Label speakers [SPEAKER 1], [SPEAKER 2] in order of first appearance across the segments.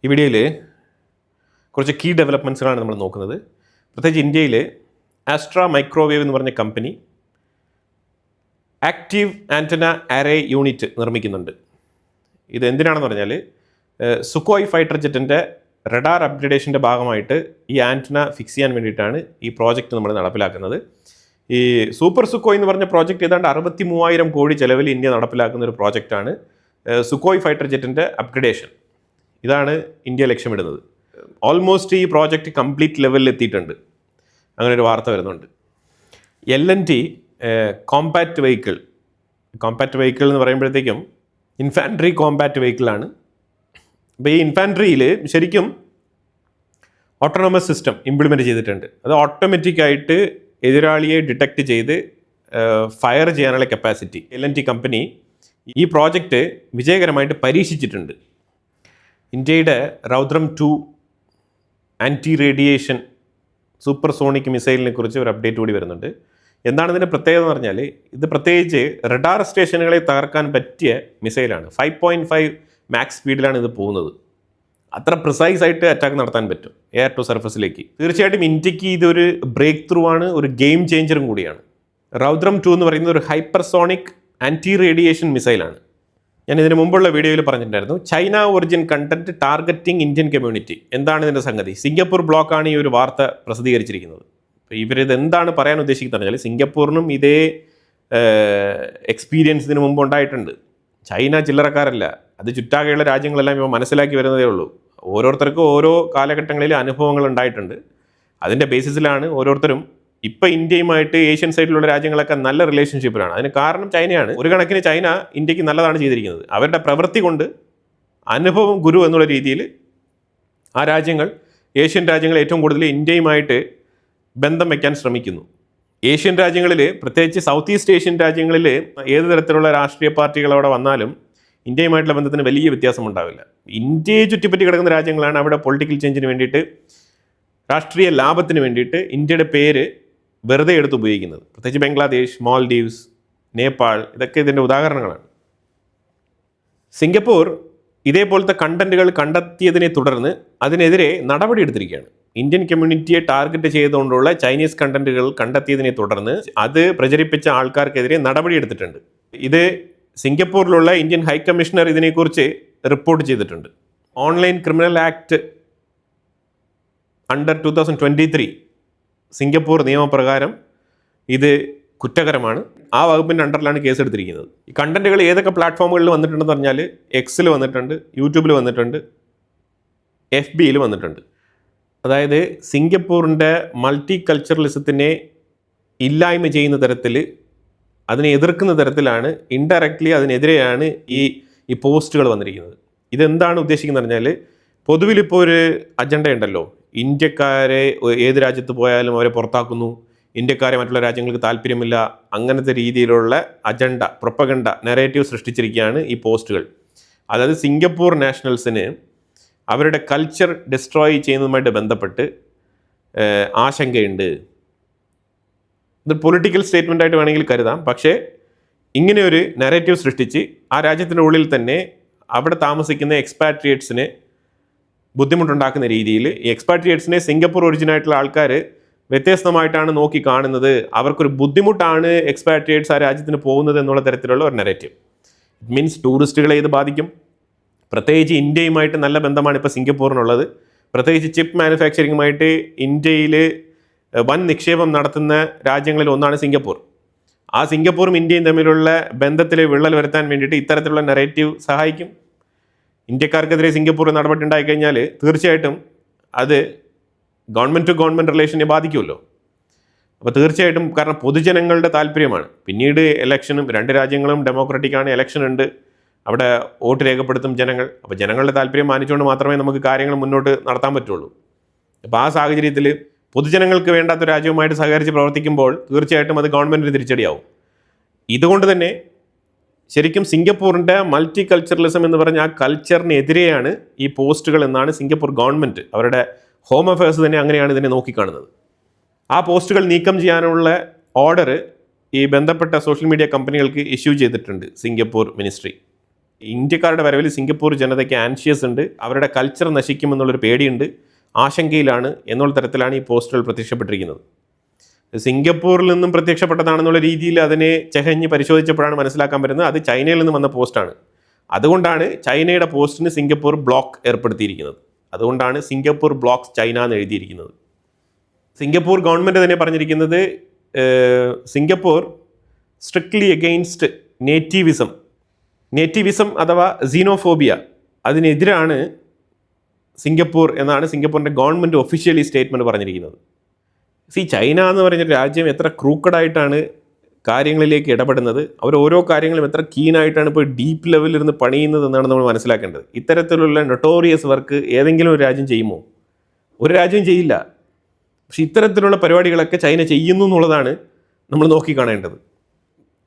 [SPEAKER 1] ഈ വീഡിയോയിൽ കുറച്ച് കീ ഡെവലപ്മെൻറ്റ്സുകളാണ് നമ്മൾ നോക്കുന്നത്. പ്രത്യേകിച്ച് ഇന്ത്യയിൽ ആസ്ട്ര മൈക്രോവേവ് എന്ന് പറഞ്ഞ കമ്പനി ആക്റ്റീവ് ആൻറ്റന അറേ യൂണിറ്റ് നിർമ്മിക്കുന്നുണ്ട്. ഇത് എന്തിനാണെന്ന് പറഞ്ഞാൽ സുക്കോയ് ഫൈറ്റർ ജെറ്റിൻ്റെ റഡാർ അപ്ഗ്രഡേഷൻ്റെ ഭാഗമായിട്ട് ഈ ആൻറ്റന ഫിക്സ് ചെയ്യാൻ വേണ്ടിയിട്ടാണ് ഈ പ്രോജക്റ്റ് നമ്മൾ നടപ്പിലാക്കുന്നത്. ഈ സൂപ്പർ സുക്കോയ് എന്ന് പറഞ്ഞ പ്രോജക്റ്റ് ഏതാണ്ട് 63,000 കോടി ചെലവിൽ ഇന്ത്യ നടപ്പിലാക്കുന്ന ഒരു പ്രോജക്റ്റാണ് സുക്കോയ് ഫൈറ്റർ ജെറ്റിൻ്റെ അപ്ഗ്രഡേഷൻ. ഇതാണ് ഇന്ത്യ ലക്ഷ്യമിടുന്നത്. ഓൾമോസ്റ്റ് ഈ പ്രോജക്റ്റ് കംപ്ലീറ്റ് ലെവലിൽ എത്തിയിട്ടുണ്ട്. അങ്ങനെ ഒരു വാർത്ത വരുന്നുണ്ട്. L&T കോമ്പാക്റ്റ് വെഹിക്കിൾ എന്ന് പറയുമ്പോഴത്തേക്കും ഇൻഫാൻട്രി കോമ്പാക്റ്റ് വെഹിക്കിളാണ്. അപ്പോൾ ഈ ഇൻഫാൻട്രിയിൽ ശരിക്കും ഓട്ടോണമസ് സിസ്റ്റം ഇംപ്ലിമെൻറ്റ് ചെയ്തിട്ടുണ്ട്. അത് ഓട്ടോമാറ്റിക്കായിട്ട് എതിരാളിയെ ഡിറ്റക്റ്റ് ചെയ്ത് ഫയർ ചെയ്യാനുള്ള കപ്പാസിറ്റി L&T കമ്പനി ഈ പ്രോജക്റ്റ് വിജയകരമായിട്ട് പരീക്ഷിച്ചിട്ടുണ്ട്. ഇന്ത്യയുടെ രൗദ്രം 2 ആൻറ്റി റേഡിയേഷൻ സൂപ്പർസോണിക് മിസൈലിനെ കുറിച്ച് ഒരു അപ്ഡേറ്റ് കൂടി വരുന്നുണ്ട്. എന്താണ് ഇതിൻ്റെ പ്രത്യേകത എന്ന് പറഞ്ഞാൽ, ഇത് പ്രത്യേകിച്ച് റഡാർ സ്റ്റേഷനുകളെ തകർക്കാൻ പറ്റിയ മിസൈലാണ്. 5.5 മാക്സ് സ്പീഡിലാണ് ഇത് പോകുന്നത്. അത്ര പ്രിസൈസ് ആയിട്ട് അറ്റാക്ക് നടത്താൻ പറ്റും എയർ ടു സർഫസിലേക്ക്. തീർച്ചയായിട്ടും ഇന്ത്യക്ക് ഇതൊരു ബ്രേക്ക് ത്രൂ ആണ്, ഒരു ഗെയിം ചേഞ്ചറും കൂടിയാണ്. രൗദ്രം 2 എന്ന് പറയുന്നത് ഒരു ഹൈപ്പർസോണിക് ആൻറ്റി റേഡിയേഷൻ മിസൈലാണ്. ഞാൻ ഇതിന് മുമ്പുള്ള വീഡിയോയിൽ പറഞ്ഞിട്ടുണ്ടായിരുന്നു. China origin content targeting Indian community. എന്താണ് ഇതിൻ്റെ സംഗതി? സിംഗപ്പൂർ ബ്ലോക്കാണ് ഈ ഒരു വാർത്ത പ്രസിദ്ധീകരിച്ചിരിക്കുന്നത്. അപ്പോൾ ഇവരിത് എന്താണ് പറയാൻ ഉദ്ദേശിക്കുന്നത് പറഞ്ഞാൽ, സിംഗപ്പൂരിനും ഇതേ എക്സ്പീരിയൻസ് ഇതിന് മുമ്പ് ഉണ്ടായിട്ടുണ്ട്. ചൈന ചില്ലറക്കാരല്ല, അത് ചുറ്റാകെയുള്ള രാജ്യങ്ങളെല്ലാം ഇപ്പോൾ മനസ്സിലാക്കി വരുന്നതേ ഉള്ളൂ. ഓരോരുത്തർക്കും ഓരോ കാലഘട്ടങ്ങളിൽ അനുഭവങ്ങൾ ഉണ്ടായിട്ടുണ്ട്. അതിൻ്റെ ബേസിസിലാണ് ഓരോരുത്തരും ഇപ്പോൾ ഇന്ത്യയുമായിട്ട് ഏഷ്യൻ സൈഡിലുള്ള രാജ്യങ്ങളൊക്കെ നല്ല റിലേഷൻഷിപ്പിലാണ്. അതിന് കാരണം ചൈനയാണ്. ഒരു കണക്കിന് ചൈന ഇന്ത്യക്ക് നല്ലതാണ് ചെയ്തിരിക്കുന്നത്. അവരുടെ പ്രവൃത്തി കൊണ്ട് അനുഭവം ഗുരു എന്നുള്ള രീതിയിൽ ആ രാജ്യങ്ങൾ, ഏഷ്യൻ രാജ്യങ്ങൾ ഏറ്റവും കൂടുതൽ ഇന്ത്യയുമായിട്ട് ബന്ധം വയ്ക്കാൻ ശ്രമിക്കുന്നു. ഏഷ്യൻ രാജ്യങ്ങളിൽ, പ്രത്യേകിച്ച് സൗത്ത് ഈസ്റ്റ് ഏഷ്യൻ രാജ്യങ്ങളിൽ ഏത് തരത്തിലുള്ള രാഷ്ട്രീയ പാർട്ടികൾ അവിടെ വന്നാലും ഇന്ത്യയുമായിട്ടുള്ള ബന്ധത്തിന് വലിയ വ്യത്യാസമുണ്ടാവില്ല. ഇന്ത്യയെ ചുറ്റിപ്പറ്റി കിടക്കുന്ന രാജ്യങ്ങളാണ് അവിടെ പൊളിറ്റിക്കൽ ചേഞ്ചിന് വേണ്ടിയിട്ട്, രാഷ്ട്രീയ ലാഭത്തിന് വേണ്ടിയിട്ട് ഇന്ത്യയുടെ പേര് വെറുതെ എടുത്ത് ഉപയോഗിക്കുന്നത്. പ്രത്യേകിച്ച് ബംഗ്ലാദേശ്, മാൽഡീവ്സ്, നേപ്പാൾ, ഇതൊക്കെ ഇതിൻ്റെ ഉദാഹരണങ്ങളാണ്. സിംഗപ്പൂർ ഇതേപോലത്തെ കണ്ടന്റുകൾ കണ്ടെത്തിയതിനെ തുടർന്ന് അതിനെതിരെ നടപടി എടുത്തിരിക്കുകയാണ്. ഇന്ത്യൻ കമ്മ്യൂണിറ്റിയെ ടാർഗറ്റ് ചെയ്തുകൊണ്ടുള്ള ചൈനീസ് കണ്ടന്റുകൾ കണ്ടെത്തിയതിനെ തുടർന്ന് അത് പ്രചരിപ്പിച്ച ആൾക്കാർക്കെതിരെ നടപടി എടുത്തിട്ടുണ്ട്. ഇത് സിംഗപ്പൂരിലുള്ള ഇന്ത്യൻ ഹൈക്കമ്മീഷണർ ഇതിനെക്കുറിച്ച് റിപ്പോർട്ട് ചെയ്തിട്ടുണ്ട്. Online criminal act under 2023 Singapore നിയമപ്രകാരം ഇത് കുറ്റകരമാണ്. ആ വകുപ്പിൻ്റെ അണ്ടറിലാണ് കേസ് എടുത്തിരിക്കുന്നത്. ഈ കണ്ടന്റുകൾ ഏതൊക്കെ പ്ലാറ്റ്ഫോമുകളിൽ വന്നിട്ടുണ്ടെന്ന് പറഞ്ഞാൽ, എക്സിൽ വന്നിട്ടുണ്ട്, യൂട്യൂബിൽ വന്നിട്ടുണ്ട്, FBയിൽ വന്നിട്ടുണ്ട്. അതായത് സിംഗപ്പൂരിൻ്റെ മൾട്ടി കൾച്ചറലിസത്തിനെ ഇല്ലായ്മ ചെയ്യുന്ന തരത്തിൽ, അതിനെ എതിർക്കുന്ന തരത്തിലാണ്, ഇൻഡയറക്റ്റ്ലി അതിനെതിരെയാണ് ഈ പോസ്റ്റുകൾ വന്നിരിക്കുന്നത്. ഇതെന്താണ് ഉദ്ദേശിക്കുന്നത് പറഞ്ഞാൽ, പൊതുവിലിപ്പോൾ ഒരു അജണ്ട ഉണ്ടല്ലോ, ഇന്ത്യക്കാരെ ഏത് രാജ്യത്ത് പോയാലും അവരെ പുറത്താക്കുന്നു, ഇന്ത്യക്കാരെ മറ്റുള്ള രാജ്യങ്ങൾക്ക് താല്പര്യമില്ല, അങ്ങനത്തെ രീതിയിലുള്ള അജണ്ട, പ്രൊപ്പഗണ്ട, നെറേറ്റീവ് സൃഷ്ടിച്ചിരിക്കുകയാണ് ഈ പോസ്റ്റുകൾ. അതായത് സിംഗപ്പൂർ നാഷണൽസിന് അവരുടെ കൾച്ചർ ഡിസ്ട്രോയ് ചെയ്യുന്നതുമായിട്ട് ബന്ധപ്പെട്ട് ആശങ്കയുണ്ട്. ഇത് പൊളിറ്റിക്കൽ സ്റ്റേറ്റ്മെൻ്റ് ആയിട്ട് വേണമെങ്കിൽ കരുതാം. പക്ഷേ ഇങ്ങനെ ഒരു നെറേറ്റീവ് സൃഷ്ടിച്ച് ആ രാജ്യത്തിൻ്റെ ഉള്ളിൽ തന്നെ അവിടെ താമസിക്കുന്ന എക്സ്പാട്രിയേറ്റ്സിന് ബുദ്ധിമുട്ടുണ്ടാക്കുന്ന രീതിയിൽ, ഈ എക്സ്പാട്രിയേറ്റ്സിനെ സിംഗപ്പൂർ ഒറിജിനായിട്ടുള്ള ആൾക്കാർ വ്യത്യസ്തമായിട്ടാണ് നോക്കി കാണുന്നത്, അവർക്കൊരു ബുദ്ധിമുട്ടാണ് എക്സ്പാട്രിയേറ്റ്സ് ആ രാജ്യത്തിന് പോകുന്നത് എന്നുള്ള തരത്തിലുള്ള ഒരു നെറേറ്റീവ്. ഇറ്റ് മീൻസ് ടൂറിസ്റ്റുകളെ ഇത് ബാധിക്കും. പ്രത്യേകിച്ച് ഇന്ത്യയുമായിട്ട് നല്ല ബന്ധമാണ് ഇപ്പോൾ സിംഗപ്പൂറിനുള്ളത്. പ്രത്യേകിച്ച് ചിപ്പ് മാനുഫാക്ചറിങ്ങുമായിട്ട് ഇന്ത്യയിൽ വൻ നിക്ഷേപം നടത്തുന്ന രാജ്യങ്ങളിൽ ഒന്നാണ് സിംഗപ്പൂർ. ആ സിംഗപ്പൂറും ഇന്ത്യയും തമ്മിലുള്ള ബന്ധത്തിൽ വിള്ളൽ വരുത്താൻ വേണ്ടിയിട്ട് ഇത്തരത്തിലുള്ള നെറേറ്റീവ് സഹായിക്കും. ഇന്ത്യക്കാർക്കെതിരെ സിംഗപ്പൂർ നടപടി ഉണ്ടായിക്കഴിഞ്ഞാൽ തീർച്ചയായിട്ടും അത് ഗവൺമെൻറ് ടു ഗവൺമെൻറ് റിലേഷനെ ബാധിക്കുമല്ലോ. അപ്പോൾ തീർച്ചയായിട്ടും, കാരണം പൊതുജനങ്ങളുടെ താല്പര്യമാണ്. പിന്നീട് ഇലക്ഷനും, രണ്ട് രാജ്യങ്ങളും ഡെമോക്രാറ്റിക്കാണ്, ഇലക്ഷൻ ഉണ്ട്, അവിടെ വോട്ട് രേഖപ്പെടുത്തും ജനങ്ങൾ. അപ്പോൾ ജനങ്ങളുടെ താല്പര്യം മാനിച്ചുകൊണ്ട് മാത്രമേ നമുക്ക് കാര്യങ്ങൾ മുന്നോട്ട് നടത്താൻ പറ്റുള്ളൂ. അപ്പോൾ ആ സാഹചര്യത്തിൽ പൊതുജനങ്ങൾക്ക് വേണ്ടാത്ത രാജ്യവുമായിട്ട് സഹകരിച്ച് പ്രവർത്തിക്കുമ്പോൾ തീർച്ചയായിട്ടും അത് ഗവൺമെൻറ്റിന് തിരിച്ചടിയാവും. ഇതുകൊണ്ട് തന്നെ ശരിക്കും സിംഗപ്പൂരിൻ്റെ മൾട്ടി കൾച്ചറലിസം എന്ന് പറഞ്ഞ ആ കൾച്ചറിനെതിരെയാണ് ഈ പോസ്റ്റുകൾ എന്നാണ് സിംഗപ്പൂർ ഗവൺമെൻറ്, അവരുടെ ഹോം അഫയേഴ്സ് തന്നെ അങ്ങനെയാണ് ഇതിനെ നോക്കിക്കാണുന്നത്. ആ പോസ്റ്റുകൾ നീക്കം ചെയ്യാനുള്ള ഓർഡർ ഈ ബന്ധപ്പെട്ട സോഷ്യൽ മീഡിയ കമ്പനികൾക്ക് ഇഷ്യൂ ചെയ്തിട്ടുണ്ട് സിംഗപ്പൂർ മിനിസ്ട്രി. ഇന്ത്യക്കാരുടെ വരവിൽ സിംഗപ്പൂർ ജനതയ്ക്ക് ആൻഷ്യസ് ഉണ്ട്, അവരുടെ കൾച്ചർ നശിക്കുമെന്നുള്ളൊരു പേടിയുണ്ട്, ആശങ്കയിലാണ് എന്നുള്ള തരത്തിലാണ് ഈ പോസ്റ്റുകൾ പ്രത്യക്ഷപ്പെട്ടിരിക്കുന്നത്. സിംഗപ്പൂരിൽ നിന്നും പ്രത്യക്ഷപ്പെട്ടതാണെന്നുള്ള രീതിയിൽ അതിനെ ചെകഞ്ഞ് പരിശോധിച്ചപ്പോഴാണ് മനസ്സിലാക്കാൻ പറ്റുന്നത് അത് ചൈനയിൽ നിന്ന് വന്ന പോസ്റ്റാണ്. അതുകൊണ്ടാണ് ചൈനയുടെ പോസ്റ്റിന് സിംഗപ്പൂർ ബ്ലോക്ക് ഏർപ്പെടുത്തിയിരിക്കുന്നത്. അതുകൊണ്ടാണ് സിംഗപ്പൂർ ബ്ലോക്ക്സ് ചൈന എന്ന് എഴുതിയിരിക്കുന്നത്. സിംഗപ്പൂർ ഗവൺമെൻറ് തന്നെ പറഞ്ഞിരിക്കുന്നത് സിംഗപ്പൂർ സ്ട്രിക്ട്ലി എഗെയിൻസ്റ്റ് നേറ്റീവിസം അഥവാ സീനോഫോബിയ അതിനെതിരാണ് സിംഗപ്പൂർ എന്നാണ് സിംഗപ്പൂരിൻ്റെ ഗവൺമെൻറ് ഒഫീഷ്യലി സ്റ്റേറ്റ്മെൻറ്റ് പറഞ്ഞിരിക്കുന്നത്. ചൈന എന്ന് പറഞ്ഞ രാജ്യം എത്ര ക്രൂക്കഡായിട്ടാണ് കാര്യങ്ങളിലേക്ക് ഇടപെടുന്നത്, അവർ ഓരോ കാര്യങ്ങളും എത്ര കീനായിട്ടാണ് ഇപ്പോൾ ഡീപ്പ് ലെവലിൽ ഇരുന്ന് പണിയുന്നത് എന്നാണ് നമ്മൾ മനസ്സിലാക്കേണ്ടത്. ഇത്തരത്തിലുള്ള നൊട്ടോറിയസ് വർക്ക് ഏതെങ്കിലും ഒരു രാജ്യം ചെയ്യുമോ? ഒരു രാജ്യവും ചെയ്യില്ല. പക്ഷെ ഇത്തരത്തിലുള്ള പരിപാടികളൊക്കെ ചൈന ചെയ്യുന്നു എന്നുള്ളതാണ് നമ്മൾ നോക്കിക്കാണേണ്ടത്.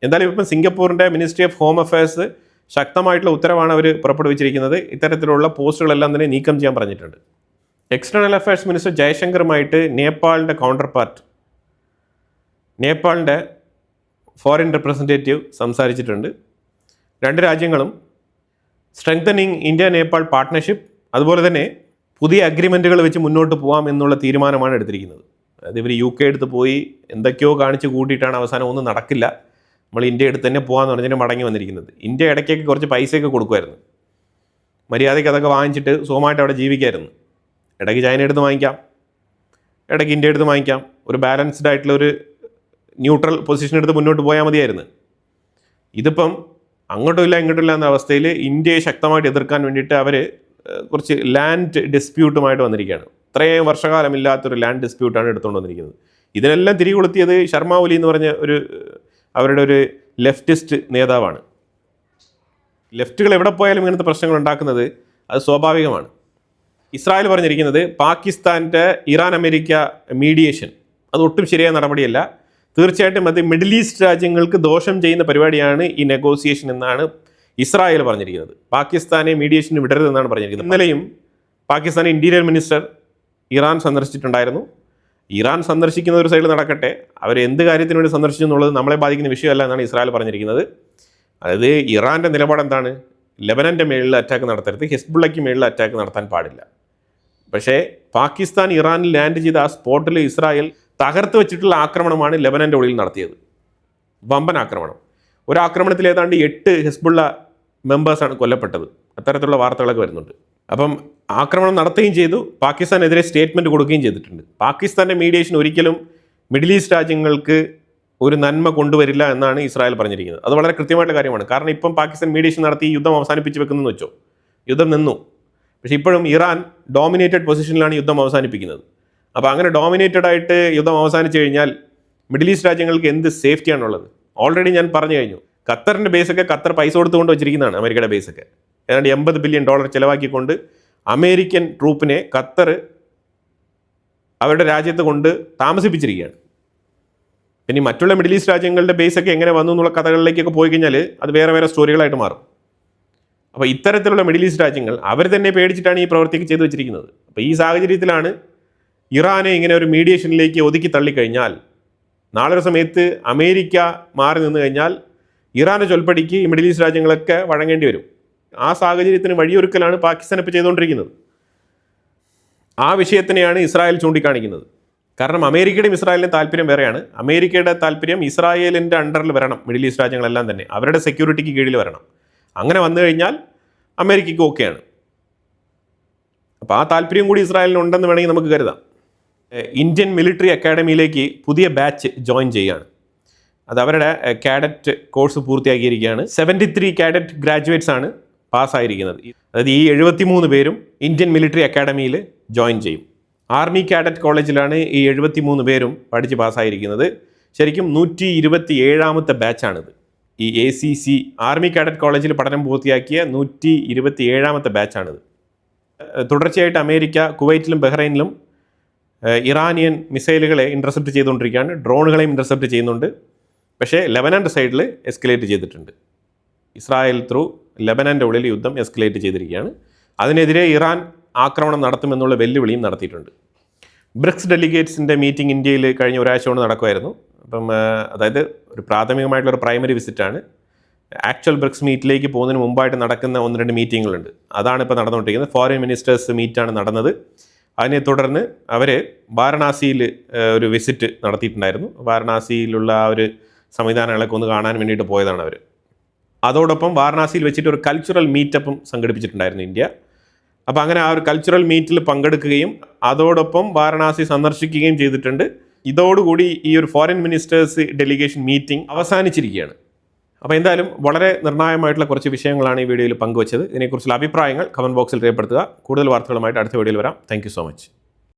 [SPEAKER 1] എന്തായാലും ഇപ്പം സിംഗപ്പൂരിൻ്റെ മിനിസ്ട്രി ഓഫ് ഹോം അഫയേഴ്സ് ശക്തമായിട്ടുള്ള ഉത്തരവാണ് അവർ പുറപ്പെടുവിച്ചിരിക്കുന്നത്. ഇത്തരത്തിലുള്ള പോസ്റ്റുകളെല്ലാം തന്നെ നീക്കം ചെയ്യാൻ പറഞ്ഞിട്ടുണ്ട്. എക്സ്റ്റേണൽ അഫയേഴ്സ് മിനിസ്റ്റർ ജയശങ്കറുമായിട്ട് നേപ്പാളിൻ്റെ കൗണ്ടർ പാർട്ട്, നേപ്പാളിൻ്റെ ഫോറിൻ റെപ്രസെൻറ്റേറ്റീവ് സംസാരിച്ചിട്ടുണ്ട്. രണ്ട് രാജ്യങ്ങളും സ്ട്രെങ്തനിങ് ഇന്ത്യ നേപ്പാൾ പാർട്ട്ണർഷിപ്പ്, അതുപോലെ തന്നെ പുതിയ അഗ്രിമെൻറ്റുകൾ വെച്ച് മുന്നോട്ട് പോകാം എന്നുള്ള തീരുമാനമാണ് എടുത്തിരിക്കുന്നത്. അതായത് ഇവർ UK എടുത്ത് പോയി എന്തൊക്കെയോ കാണിച്ച് കൂട്ടിയിട്ടാണ് അവസാനം ഒന്നും നടക്കില്ല, നമ്മൾ ഇന്ത്യ എടുത്ത് തന്നെ പോകാമെന്ന് പറഞ്ഞിട്ട് മടങ്ങി വന്നിരിക്കുന്നത്. ഇന്ത്യ ഇടയ്ക്കൊക്കെ കുറച്ച് പൈസയൊക്കെ കൊടുക്കുമായിരുന്നു, മര്യാദയ്ക്ക് അതൊക്കെ വാങ്ങിച്ചിട്ട് സുഖമായിട്ട് അവിടെ ജീവിക്കായിരുന്നു. ഇടയ്ക്ക് ചൈന എടുത്ത് വാങ്ങിക്കാം, ഇടയ്ക്ക് ഇന്ത്യ എടുത്ത് വാങ്ങിക്കാം, ഒരു ബാലൻസ്ഡ് ആയിട്ടുള്ള ഒരു ന്യൂട്രൽ പൊസിഷൻ എടുത്ത് മുന്നോട്ട് പോയാൽ മതിയായിരുന്നു. ഇതിപ്പം അങ്ങോട്ടും ഇല്ല ഇങ്ങോട്ടും ഇല്ല എന്ന അവസ്ഥയിൽ ഇന്ത്യയെ ശക്തമായിട്ട് എതിർക്കാൻ വേണ്ടിയിട്ട് അവർ കുറച്ച് ലാൻഡ് ഡിസ്പ്യൂട്ടുമായിട്ട് വന്നിരിക്കുകയാണ്. ഇത്രയും വർഷകാലമില്ലാത്തൊരു ലാൻഡ് ഡിസ്പ്യൂട്ടാണ് എടുത്തുകൊണ്ട് വന്നിരിക്കുന്നത്. ഇതിനെല്ലാം തിരികൊളുത്തിയത് ശർമ്മ ഒലി എന്ന് പറഞ്ഞ അവരുടെ ഒരു ലെഫ്റ്റിസ്റ്റ് നേതാവാണ്. ലെഫ്റ്റുകൾ എവിടെ പോയാലും ഇങ്ങനത്തെ പ്രശ്നങ്ങൾ ഉണ്ടാക്കുന്നത് അത് സ്വാഭാവികമാണ്. ഇസ്രായേൽ പറഞ്ഞിരിക്കുന്നത് പാകിസ്ഥാൻ്റെ ഇറാൻ അമേരിക്ക മീഡിയേഷൻ അത് ഒട്ടും ശരിയായ നടപടിയല്ല, തീർച്ചയായിട്ടും അത് മിഡിൽ ഈസ്റ്റ് രാജ്യങ്ങൾക്ക് ദോഷം ചെയ്യുന്ന പരിപാടിയാണ് ഈ നെഗോസിയേഷൻ എന്നാണ് ഇസ്രായേൽ പറഞ്ഞിരിക്കുന്നത്. പാകിസ്ഥാനെ മീഡിയേഷന് വിടരുതെന്നാണ് പറഞ്ഞിരിക്കുന്നത്. ഇന്നലെയും പാകിസ്ഥാൻ ഇൻറ്റീരിയർ മിനിസ്റ്റർ ഇറാൻ സന്ദർശിച്ചിട്ടുണ്ടായിരുന്നു. ഇറാൻ സന്ദർശിക്കുന്ന ഒരു സൈഡിൽ നടക്കട്ടെ, അവർ എന്ത് കാര്യത്തിന് വേണ്ടി സന്ദർശിച്ചു എന്നുള്ളത് നമ്മളെ ബാധിക്കുന്ന വിഷയമല്ല എന്നാണ് ഇസ്രായേൽ പറഞ്ഞിരിക്കുന്നത്. അതായത് ഇറാൻ്റെ നിലപാട് എന്താണ്? ലെബനൻ്റെ മേളിൽ അറ്റാക്ക് നടത്തരുത്, ഹിസ്ബുള്ളയ്ക്ക് മേളിൽ അറ്റാക്ക് നടത്താൻ പാടില്ല. പക്ഷേ പാകിസ്ഥാൻ ഇറാനിൽ ലാൻഡ് ചെയ്ത ആ സ്പോട്ടിൽ ഇസ്രായേൽ തകർത്ത് വെച്ചിട്ടുള്ള ആക്രമണമാണ് ലെബനൻ്റെ ഉള്ളിൽ നടത്തിയത്. വമ്പൻ ആക്രമണം. ഒരു ആക്രമണത്തിൽ ഏതാണ്ട് 8 ഹിസ്ബുള്ള മെമ്പേഴ്സാണ് കൊല്ലപ്പെട്ടത്. അത്തരത്തിലുള്ള വാർത്തകളൊക്കെ വരുന്നുണ്ട്. അപ്പം ആക്രമണം നടത്തുകയും ചെയ്തു, പാകിസ്ഥാനെതിരെ സ്റ്റേറ്റ്മെൻറ്റ് കൊടുക്കുകയും ചെയ്തിട്ടുണ്ട്. പാകിസ്ഥാൻ്റെ മീഡിയേഷൻ ഒരിക്കലും മിഡിൽ ഈസ്റ്റ് രാജ്യങ്ങൾക്ക് ഒരു നന്മ കൊണ്ടുവരില്ല എന്നാണ് ഇസ്രായേൽ പറഞ്ഞിരിക്കുന്നത്. അത് വളരെ കൃത്യമായിട്ടുള്ള കാര്യമാണ്. കാരണം ഇപ്പം പാകിസ്ഥാൻ മീഡിയേഷൻ നടത്തി യുദ്ധം അവസാനിപ്പിച്ച് വെക്കുന്നതെന്ന് വെച്ചോ, യുദ്ധം നിന്നു. പക്ഷേ ഇപ്പോഴും ഇറാൻ ഡോമിനേറ്റഡ് പൊസിഷനിലാണ് യുദ്ധം അവസാനിപ്പിക്കുന്നത്. അപ്പോൾ അങ്ങനെ ഡോമിനേറ്റഡ് ആയിട്ട് യുദ്ധം അവസാനിച്ച് കഴിഞ്ഞാൽ മിഡിൽ ഈസ്റ്റ് രാജ്യങ്ങൾക്ക് എന്ത് സേഫ്റ്റിയാണുള്ളത്? ഓൾറെഡി ഞാൻ പറഞ്ഞു കഴിഞ്ഞു, ഖത്തറിൻ്റെ ബേസൊക്കെ ഖത്തർ പൈസ കൊടുത്തുകൊണ്ട് വെച്ചിരിക്കുന്നതാണ്. അമേരിക്കയുടെ ബേസൊക്കെ ഏതാണ്ട് $80 ബില്യൺ ചിലവാക്കിക്കൊണ്ട് അമേരിക്കൻ ട്രൂപ്പിനെ ഖത്തർ അവരുടെ രാജ്യത്ത് കൊണ്ട് താമസിപ്പിച്ചിരിക്കുകയാണ്. പിന്നെ മറ്റുള്ള മിഡിൽ ഈസ്റ്റ് രാജ്യങ്ങളുടെ ബേസൊക്കെ എങ്ങനെ വന്നു എന്നുള്ള കഥകളിലേക്കൊക്കെ പോയി കഴിഞ്ഞാൽ അത് വേറെ വേറെ സ്റ്റോറികളായിട്ട് മാറും. അപ്പോൾ ഇത്തരത്തിലുള്ള മിഡിൽ ഈസ്റ്റ് രാജ്യങ്ങൾ അവർ തന്നെ പേടിച്ചിട്ടാണ് ഈ പ്രവൃത്തിയൊക്കെ ചെയ്തു വെച്ചിരിക്കുന്നത്. അപ്പോൾ ഈ സാഹചര്യത്തിലാണ് ഇറാനെ ഇങ്ങനെ ഒരു മീഡിയേഷനിലേക്ക് ഒതുക്കി തള്ളിക്കഴിഞ്ഞാൽ നാളെ ഒരു സമയത്ത് അമേരിക്ക മാറി നിന്ന് കഴിഞ്ഞാൽ ഇറാൻ്റെ ചൊൽപ്പടിക്ക് ഈ മിഡിൽ ഈസ്റ്റ് രാജ്യങ്ങളൊക്കെ വഴങ്ങേണ്ടി വരും. ആ സാഹചര്യത്തിന് വഴിയൊരുക്കലാണ് പാകിസ്ഥാൻ ഇപ്പോൾ ചെയ്തുകൊണ്ടിരിക്കുന്നത്. ആ വിഷയത്തിനെയാണ് ഇസ്രായേൽ ചൂണ്ടിക്കാണിക്കുന്നത്. കാരണം അമേരിക്കയുടെയും ഇസ്രായേലിൻ്റെയും താല്പര്യം വേറെയാണ്. അമേരിക്കയുടെ താല്പര്യം ഇസ്രായേലിൻ്റെ അണ്ടറിൽ വരണം മിഡിൽ ഈസ്റ്റ് രാജ്യങ്ങളെല്ലാം തന്നെ, അവരുടെ സെക്യൂരിറ്റിക്ക് കീഴിൽ വരണം. അങ്ങനെ വന്നു കഴിഞ്ഞാൽ അമേരിക്കയ്ക്ക് ഓക്കെയാണ്. അപ്പോൾ ആ താല്പര്യം കൂടി ഇസ്രായേലിനുണ്ടെന്ന് വേണമെങ്കിൽ നമുക്ക് കരുതാം. ഇന്ത്യൻ മിലിറ്ററി അക്കാഡമിയിലേക്ക് പുതിയ ബാച്ച് ജോയിൻ ചെയ്യുകയാണ്. അത് അവരുടെ കാഡറ്റ് കോഴ്സ് പൂർത്തിയാക്കിയിരിക്കുകയാണ്. 73 കാഡറ്റ് ഗ്രാജുവേറ്റ്സ് ആണ് പാസ്സായിരിക്കുന്നത്. അതായത് ഈ 73 പേരും ഇന്ത്യൻ മിലിറ്ററി അക്കാഡമിയിൽ ജോയിൻ ചെയ്യും. ആർമി കാഡറ്റ് കോളേജിലാണ് ഈ 73 പേരും പഠിച്ച് പാസ്സായിരിക്കുന്നത്. ശരിക്കും 127ാമത്തെ ബാച്ചാണിത്. ഈ ACC ആർമി കാഡറ്റ് കോളേജിൽ പഠനം പൂർത്തിയാക്കിയ 127ാമത്തെ ബാച്ചാണിത്. തുടർച്ചയായിട്ട് അമേരിക്ക കുവൈറ്റിലും ബഹ്റൈനിലും ഇറാനിയൻ മിസൈലുകളെ ഇൻ്റർസെപ്റ്റ് ചെയ്തുകൊണ്ടിരിക്കുകയാണ്, ഡ്രോണുകളെയും ഇൻ്റർസെപ്റ്റ് ചെയ്യുന്നുണ്ട്. പക്ഷേ ലെബനൻ്റെ സൈഡിൽ എസ്കലേറ്റ് ചെയ്തിട്ടുണ്ട്. ഇസ്രായേൽ ത്രൂ ലെബനൻ്റെ ഉള്ളിൽ യുദ്ധം എസ്കലേറ്റ് ചെയ്തിരിക്കുകയാണ്. അതിനെതിരെ ഇറാൻ ആക്രമണം നടത്തുമെന്നുള്ള വെല്ലുവിളിയും നടത്തിയിട്ടുണ്ട്. ബ്രിക്സ് ഡെലിഗേറ്റ്സിൻ്റെ മീറ്റിംഗ് ഇന്ത്യയിൽ കഴിഞ്ഞ ഒരാഴ്ച കൊണ്ട് നടക്കുമായിരുന്നു. അപ്പം അതായത് ഒരു പ്രാഥമികമായിട്ടുള്ളൊരു പ്രൈമറി വിസിറ്റാണ്. ആക്ച്വൽ ബ്രിക്സ് മീറ്റിലേക്ക് പോകുന്നതിന് മുമ്പായിട്ട് നടക്കുന്ന 1-2 മീറ്റിങ്ങുകളുണ്ട്. അതാണ് ഇപ്പോൾ നടന്നുകൊണ്ടിരിക്കുന്നത്. ഫോറിൻ മിനിസ്റ്റേഴ്സ് മീറ്റാണ് നടന്നത്. അതിനെ തുടർന്ന് അവർ വാരണാസിയിൽ ഒരു വിസിറ്റ് നടത്തിയിട്ടുണ്ടായിരുന്നു. വാരണാസിയിലുള്ള ആ ഒരു സംവിധാനങ്ങളൊക്കെ ഒന്ന് കാണാൻ വേണ്ടിയിട്ട് പോയതാണ് അവർ. അതോടൊപ്പം വാരണാസിയിൽ വെച്ചിട്ട് ഒരു കൾച്ചറൽ മീറ്റപ്പും സംഘടിപ്പിച്ചിട്ടുണ്ടായിരുന്നു ഇന്ത്യ. അപ്പോൾ അങ്ങനെ ആ ഒരു കൾച്ചറൽ മീറ്റിൽ പങ്കെടുക്കുകയും അതോടൊപ്പം വാരണാസി സന്ദർശിക്കുകയും ചെയ്തിട്ടുണ്ട്. ഇതോടുകൂടി ഈ ഒരു ഫോറിൻ മിനിസ്റ്റേഴ്സ് ഡെലിഗേഷൻ മീറ്റിംഗ് അവസാനിച്ചിരിക്കുകയാണ്. അപ്പോൾ എന്തായാലും വളരെ നിർണായകമായിട്ടുള്ള കുറച്ച് വിഷയങ്ങളാണ് ഈ വീഡിയോയിൽ പങ്കുവച്ചത്. ഇതിനെക്കുറിച്ചുള്ള അഭിപ്രായങ്ങൾ കമൻറ്റ് ബോക്സിൽ രേഖപ്പെടുത്തുക. കൂടുതൽ വാർത്തകളുമായിട്ട് അടുത്ത വീഡിയോയിൽ വരാം. Thank you so much.